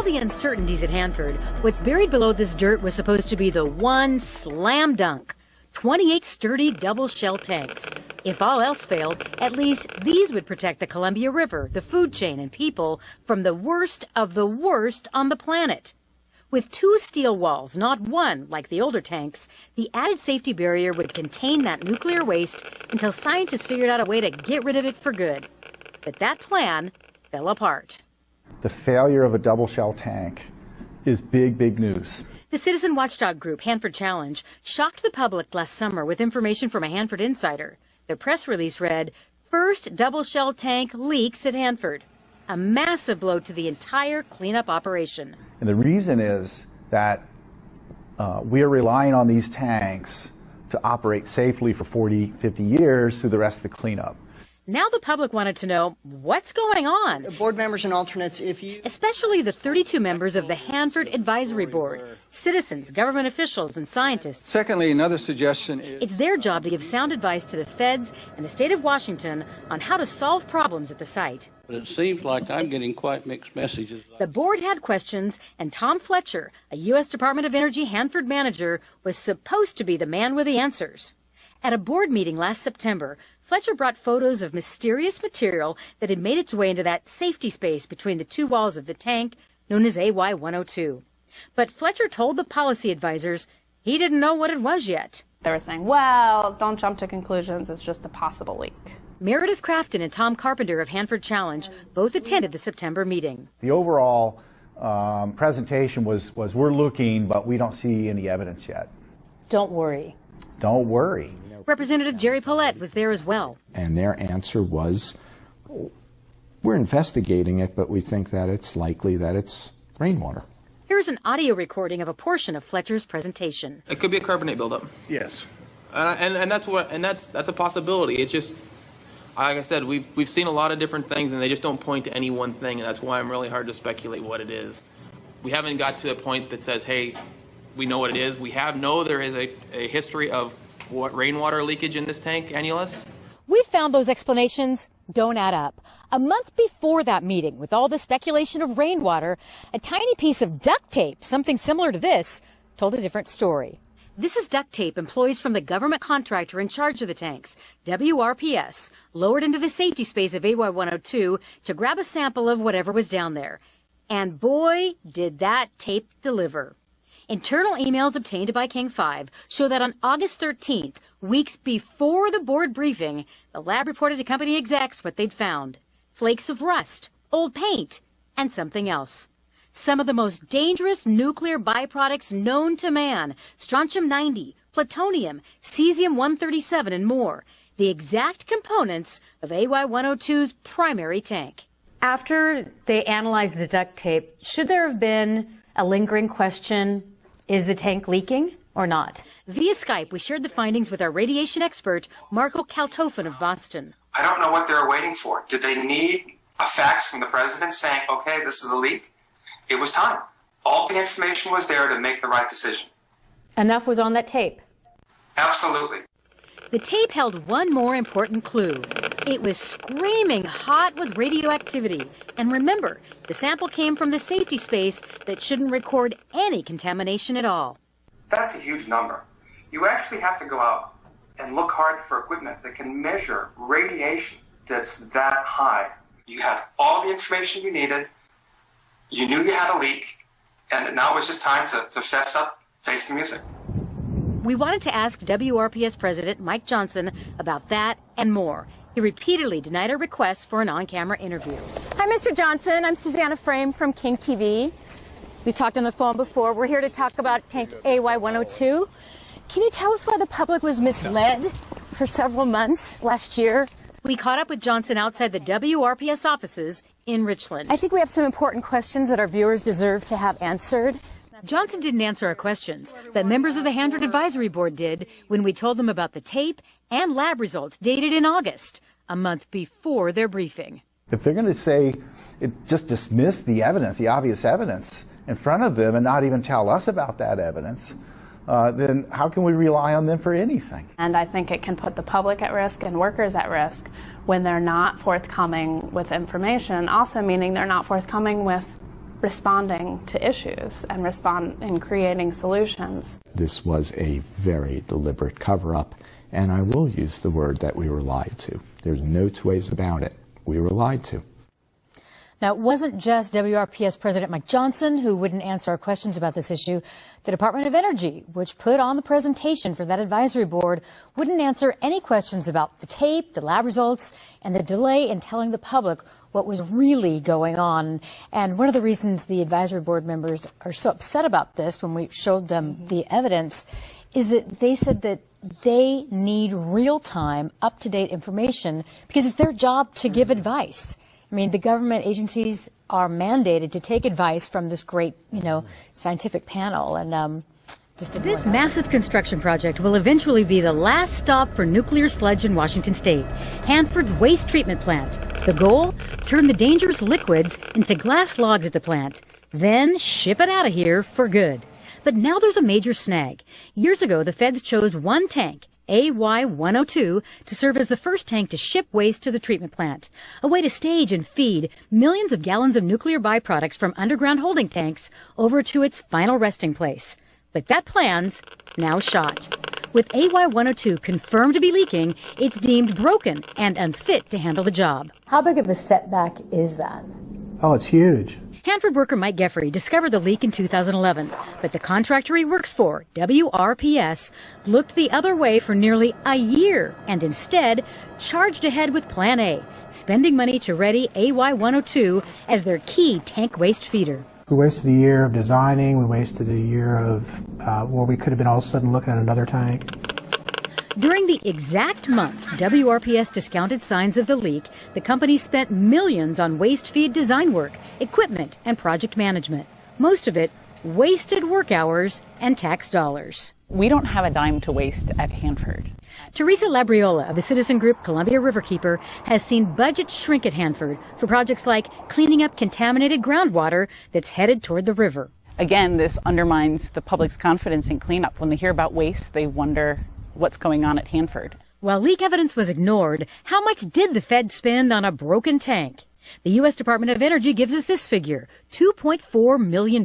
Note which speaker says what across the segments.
Speaker 1: the uncertainties at Hanford, what's buried below this dirt was supposed to be the one slam dunk. 28 sturdy double shell tanks. If all else failed, at least these would protect the Columbia River, the food chain, and people from the worst of the worst on the planet. With 2 steel walls, not one like the older tanks, the added safety barrier would contain that nuclear waste until scientists figured out a way to get rid of it for good. But that plan fell apart.
Speaker 2: The failure of a double shell tank is big, big news.
Speaker 1: The citizen watchdog group Hanford Challenge shocked the public last summer with information from a Hanford insider. Their press release read, "First double shell tank leaks at Hanford." A massive blow to the entire cleanup operation.
Speaker 2: And the reason is that we are relying on these tanks to operate safely for 40, 50 years through the rest of the cleanup.
Speaker 1: Now the public wanted to know what's going on.
Speaker 3: Board members and alternates,
Speaker 1: especially the 32 members of the Hanford Advisory Board, citizens, government officials, and scientists.
Speaker 4: Secondly, another suggestion is
Speaker 1: it's their job to give sound advice to the feds and the state of Washington on how to solve problems at the site.
Speaker 5: But it seems like I'm getting quite mixed messages.
Speaker 1: The board had questions, and Tom Fletcher, a U.S. Department of Energy Hanford manager, was supposed to be the man with the answers. At a board meeting last September, Fletcher brought photos of mysterious material that had made its way into that safety space between the 2 walls of the tank, known as AY-102. But Fletcher told the policy advisors he didn't know what it was yet.
Speaker 6: They were saying, well, don't jump to conclusions, it's just a possible leak.
Speaker 1: Meredith Crafton and Tom Carpenter of Hanford Challenge both attended the September meeting.
Speaker 2: The overall presentation was we're looking, but we don't see any evidence yet.
Speaker 1: Don't worry.
Speaker 2: Don't worry.
Speaker 1: Representative Jerry Paulette was there as well.
Speaker 7: And their answer was, we're investigating it, but we think that it's likely that it's rainwater.
Speaker 1: Here's an audio recording of a portion of Fletcher's presentation.
Speaker 8: It could be a carbonate buildup.
Speaker 4: yes.
Speaker 8: And that's a possibility. It's just, like I said, we've seen a lot of different things, and they just don't point to any one thing, and that's why I'm really hard to speculate what it is. We haven't got to a point that says, hey, we know what it is. We know there is a history of what rainwater leakage in this tank, annulus.
Speaker 1: We found those explanations don't add up. A month before that meeting, with all the speculation of rainwater, a tiny piece of duct tape, something similar to this, told a different story. This is duct tape employees from the government contractor in charge of the tanks, WRPS, lowered into the safety space of AY-102 to grab a sample of whatever was down there. And boy, did that tape deliver. Internal emails obtained by King 5 show that on August 13th, weeks before the board briefing, the lab reported to company execs what they'd found. Flakes of rust, old paint, and something else. Some of the most dangerous nuclear byproducts known to man, strontium-90, plutonium, cesium-137, and more. The exact components of AY-102's primary tank.
Speaker 9: After they analyzed the duct tape, should there have been a lingering question, is the tank leaking or not?
Speaker 1: Via Skype, we shared the findings with our radiation expert, Marco Kaltofen of Boston.
Speaker 10: I don't know what they're waiting for. Did they need a fax from the president saying, okay, this is a leak? It was time. All the information was there to make the right decision.
Speaker 9: Enough was on that tape.
Speaker 10: Absolutely.
Speaker 1: The tape held one more important clue. It was screaming hot with radioactivity. And remember, the sample came from the safety space that shouldn't record any contamination at all.
Speaker 10: That's a huge number. You actually have to go out and look hard for equipment that can measure radiation that's that high. You had all the information you needed. You knew you had a leak. And now it was just time to fess up, face the music.
Speaker 1: We wanted to ask WRPS President Mike Johnson about that and more. He repeatedly denied our requests for an on-camera interview.
Speaker 11: Hi, Mr. Johnson. I'm Susanna Frame from King TV. We talked on the phone before. We're here to talk about tank AY-102. Can you tell us why the public was misled for several months last year?
Speaker 1: We caught up with Johnson outside the WRPS offices in Richland.
Speaker 11: I think we have some important questions that our viewers deserve to have answered.
Speaker 1: Johnson didn't answer our questions, but members of the Hanford Advisory Board did when we told them about the tape and lab results dated in August, a month before their briefing.
Speaker 2: If they're going to say, just dismiss the evidence, the obvious evidence, in front of them and not even tell us about that evidence, then how can we rely on them for anything?
Speaker 6: And I think it can put the public at risk and workers at risk when they're not forthcoming with information, also meaning they're not forthcoming with responding to issues and respond in creating solutions.
Speaker 7: This was a very deliberate cover-up, and I will use the word that we were lied to. There's no two ways about it. We were lied to.
Speaker 1: Now, it wasn't just WRPS President Mike Johnson who wouldn't answer our questions about this issue. The Department of Energy, which put on the presentation for that advisory board, wouldn't answer any questions about the tape, the lab results, and the delay in telling the public what was really going on. And one of the reasons the advisory board members are so upset about this when we showed them the evidence is that they said that they need real-time, up-to-date information because it's their job to give advice. I mean, the government agencies are mandated to take advice from this great, scientific panel. And this massive construction project will eventually be the last stop for nuclear sludge in Washington state, Hanford's waste treatment plant. The goal? Turn the dangerous liquids into glass logs at the plant, then ship it out of here for good. But now there's a major snag. Years ago, the feds chose one tank, AY-102, to serve as the first tank to ship waste to the treatment plant, a way to stage and feed millions of gallons of nuclear byproducts from underground holding tanks over to its final resting place. But that plan's now shot. With AY-102 confirmed to be leaking, it's deemed broken and unfit to handle the job. How big of a setback is that?
Speaker 3: Oh, it's huge.
Speaker 1: Hanford worker Mike Geffrey discovered the leak in 2011, but the contractor he works for, WRPS, looked the other way for nearly a year and instead charged ahead with Plan A, spending money to ready AY-102 as their key tank waste feeder.
Speaker 3: We wasted a year of designing. We wasted a year of where we could have been all of a sudden looking at another tank.
Speaker 1: During the exact months WRPS discounted signs of the leak, the company spent millions on waste feed design work, equipment, and project management. Most of it wasted work hours and tax dollars.
Speaker 12: We don't have a dime to waste at Hanford.
Speaker 1: Teresa Labriola of the citizen group Columbia Riverkeeper has seen budgets shrink at Hanford for projects like cleaning up contaminated groundwater that's headed toward the river.
Speaker 12: Again, this undermines the public's confidence in cleanup. When they hear about waste, they wonder what's going on at Hanford.
Speaker 1: While leak evidence was ignored, how much did the Fed spend on a broken tank? The U.S. Department of Energy gives us this figure, $2.4 million.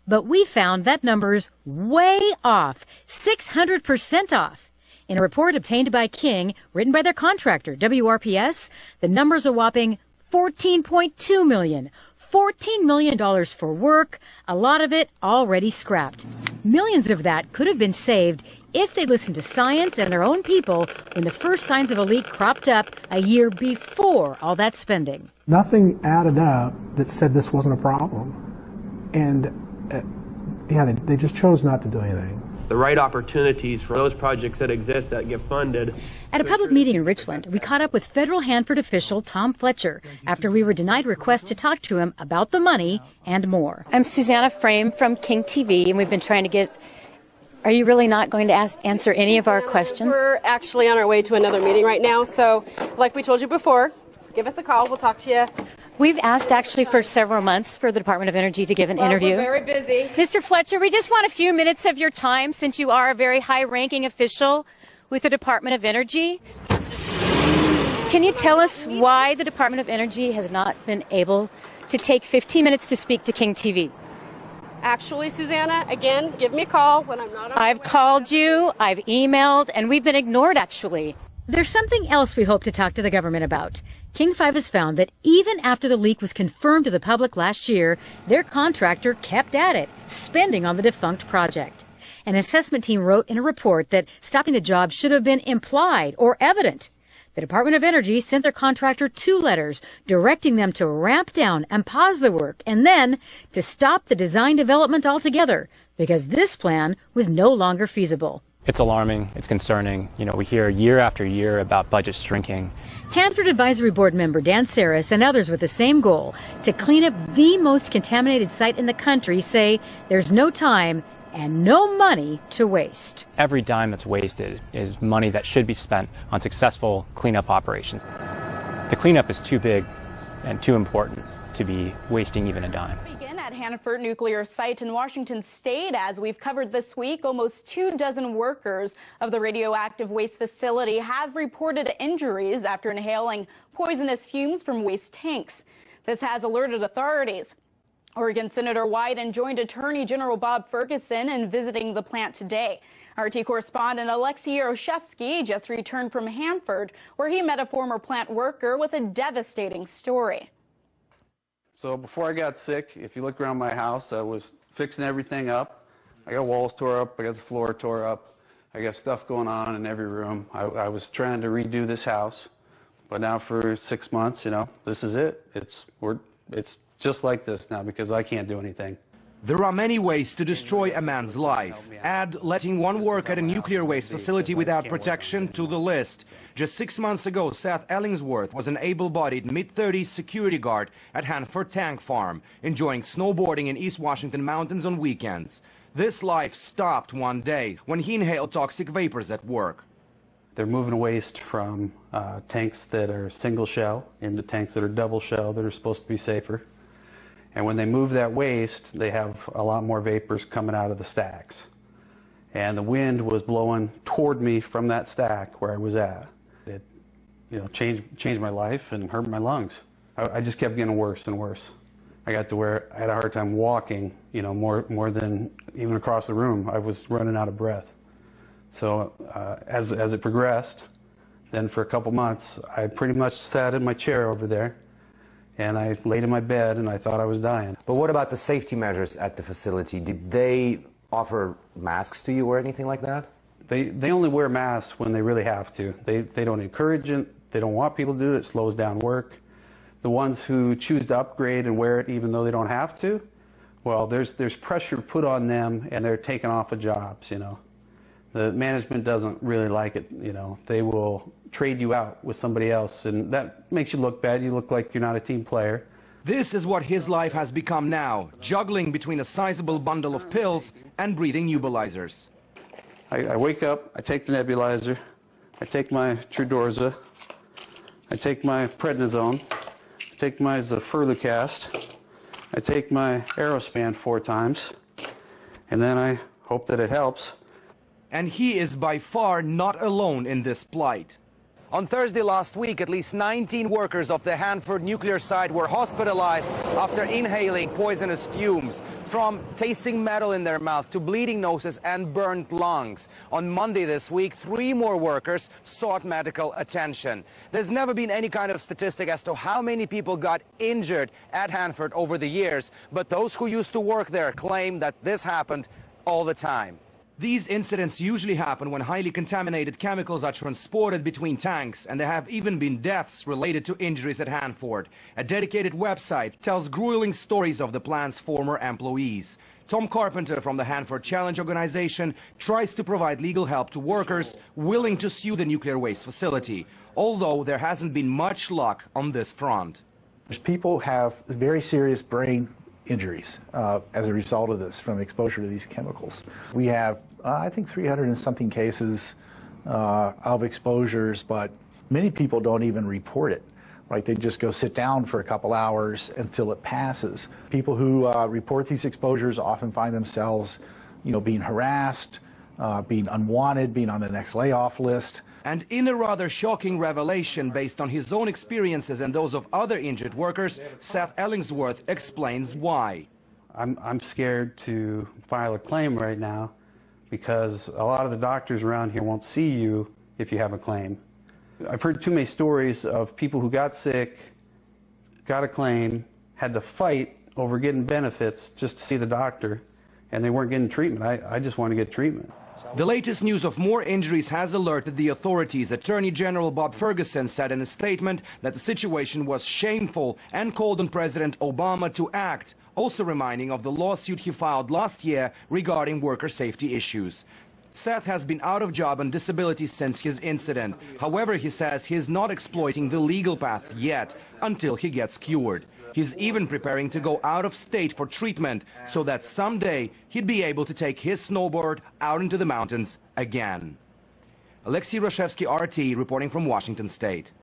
Speaker 1: But we found that number's way off, 600% off. In a report obtained by King, written by their contractor, WRPS, the number's a whopping $14.2 million. $14 million for work, a lot of it already scrapped. Millions of that could have been saved if they listened to science and their own people when the first signs of a leak cropped up a year before all that spending.
Speaker 3: Nothing added up that said this wasn't a problem. And they just chose not to do anything.
Speaker 8: The right opportunities for those projects that exist that get funded.
Speaker 1: At a public meeting in Richland, we caught up with federal Hanford official Tom Fletcher after we were denied requests to talk to him about the money and more.
Speaker 11: I'm Susanna Frame from King TV, and we've been trying to get... Are you really not going to answer any of our questions?
Speaker 13: We're actually on our way to another meeting right now, so like we told you before, give us a call. We'll talk to you.
Speaker 11: We've asked actually for several months for the Department of Energy to give an interview.
Speaker 13: We're very busy.
Speaker 11: Mr. Fletcher, we just want a few minutes of your time since you are a very high-ranking official with the Department of Energy. Can you tell us why the Department of Energy has not been able to take 15 minutes to speak to King TV?
Speaker 13: Actually, Susanna, again, give me a call when I'm not on.
Speaker 11: I've called you, I've emailed, and we've been ignored, actually.
Speaker 1: There's something else we hope to talk to the government about. King 5 has found that even after the leak was confirmed to the public last year, their contractor kept at it, spending on the defunct project. An assessment team wrote in a report that stopping the job should have been implied or evident. The Department of Energy sent their contractor 2 letters directing them to ramp down and pause the work and then to stop the design development altogether because this plan was no longer feasible.
Speaker 14: It's alarming. It's concerning. We hear year after year about budgets shrinking.
Speaker 1: Hanford Advisory Board member Dan Saris and others with the same goal, to clean up the most contaminated site in the country, say there's no time and no money to waste.
Speaker 14: Every dime that's wasted is money that should be spent on successful cleanup operations. The cleanup is too big and too important to be wasting even a dime.
Speaker 15: Begin at Hanford Nuclear Site in Washington State. As we've covered this week, almost 24 workers of the radioactive waste facility have reported injuries after inhaling poisonous fumes from waste tanks. This has alerted authorities. Oregon Senator Wyden joined Attorney General Bob Ferguson in visiting the plant today. RT correspondent Alexei Yaroshevsky just returned from Hanford, where he met a former plant worker with a devastating story.
Speaker 4: So before I got sick, if you look around my house, I was fixing everything up. I got walls tore up, I got the floor tore up, I got stuff going on in every room. I was trying to redo this house, but now for 6 months, you know, this is it. It's just like this now because I can't do anything.
Speaker 16: There are many ways to destroy a man's life. Add letting one work at a nuclear waste facility without protection to the list. Just 6 months ago, Seth Ellingsworth was an able-bodied mid-30s security guard at Hanford Tank Farm, enjoying snowboarding in East Washington mountains on weekends. This life stopped one day when he inhaled toxic vapors at work.
Speaker 4: They're moving waste from tanks that are single shell into tanks that are double shell that are supposed to be safer. And when they move that waste, they have a lot more vapors coming out of the stacks. And the wind was blowing toward me from that stack where I was at. It, you know, changed my life and hurt my lungs. I just kept getting worse and worse. I got to where I had a hard time walking, you know, more than even across the room. I was running out of breath. So as it progressed, then for a couple months, I pretty much sat in my chair over there. And I laid in my bed and I thought I was dying.
Speaker 17: But what about the safety measures at the facility? Did they offer masks to you or anything like that?
Speaker 4: They only wear masks when they really have to. They don't encourage it. They don't want people to do it. It slows down work. The ones who choose to upgrade and wear it even though they don't have to, well, there's pressure put on them and they're taken off of jobs, you know. The management doesn't really like it, you know. They will trade you out with somebody else, and that makes you look bad. You look like you're not a team player.
Speaker 16: This is what his life has become now, juggling between a sizable bundle of pills and breathing nebulizers.
Speaker 4: I wake up, I take the nebulizer, I take my Trudorza, I take my prednisone, I take my Zafirlocast, I take my Aerospan 4 times, and then I hope that it helps.
Speaker 16: And he is by far not alone in this plight. On Thursday last week, at least 19 workers of the Hanford nuclear site were hospitalized after inhaling poisonous fumes, from tasting metal in their mouth to bleeding noses and burnt lungs. On Monday this week, 3 more workers sought medical attention. There's never been any kind of statistic as to how many people got injured at Hanford over the years, but those who used to work there claim that this happened all the time. These incidents usually happen when highly contaminated chemicals are transported between tanks, and there have even been deaths related to injuries at Hanford. A dedicated website tells grueling stories of the plant's former employees. Tom Carpenter from the Hanford Challenge organization tries to provide legal help to workers willing to sue the nuclear waste facility, although there hasn't been much luck on this front.
Speaker 2: People have very serious brain injuries as a result of this from exposure to these chemicals. We have, I think, 300 and something cases of exposures, but many people don't even report it. Right? They just go sit down for a couple hours until it passes. People who report these exposures often find themselves, you know, being harassed, being unwanted, being on the next layoff list.
Speaker 16: And in a rather shocking revelation based on his own experiences and those of other injured workers, Seth Ellingsworth explains why.
Speaker 4: I'm scared to file a claim right now because a lot of the doctors around here won't see you if you have a claim. I've heard too many stories of people who got sick, got a claim, had to fight over getting benefits just to see the doctor, and they weren't getting treatment. I just want to get treatment.
Speaker 16: The latest news of more injuries has alerted the authorities. Attorney General Bob Ferguson said in a statement that the situation was shameful and called on President Obama to act, also reminding of the lawsuit he filed last year regarding worker safety issues. Seth has been out of job on disability since his incident. However, he says he is not exploiting the legal path yet until he gets cured. He's even preparing to go out of state for treatment so that someday he'd be able to take his snowboard out into the mountains again. Alexei Yaroshevsky, RT, reporting from Washington State.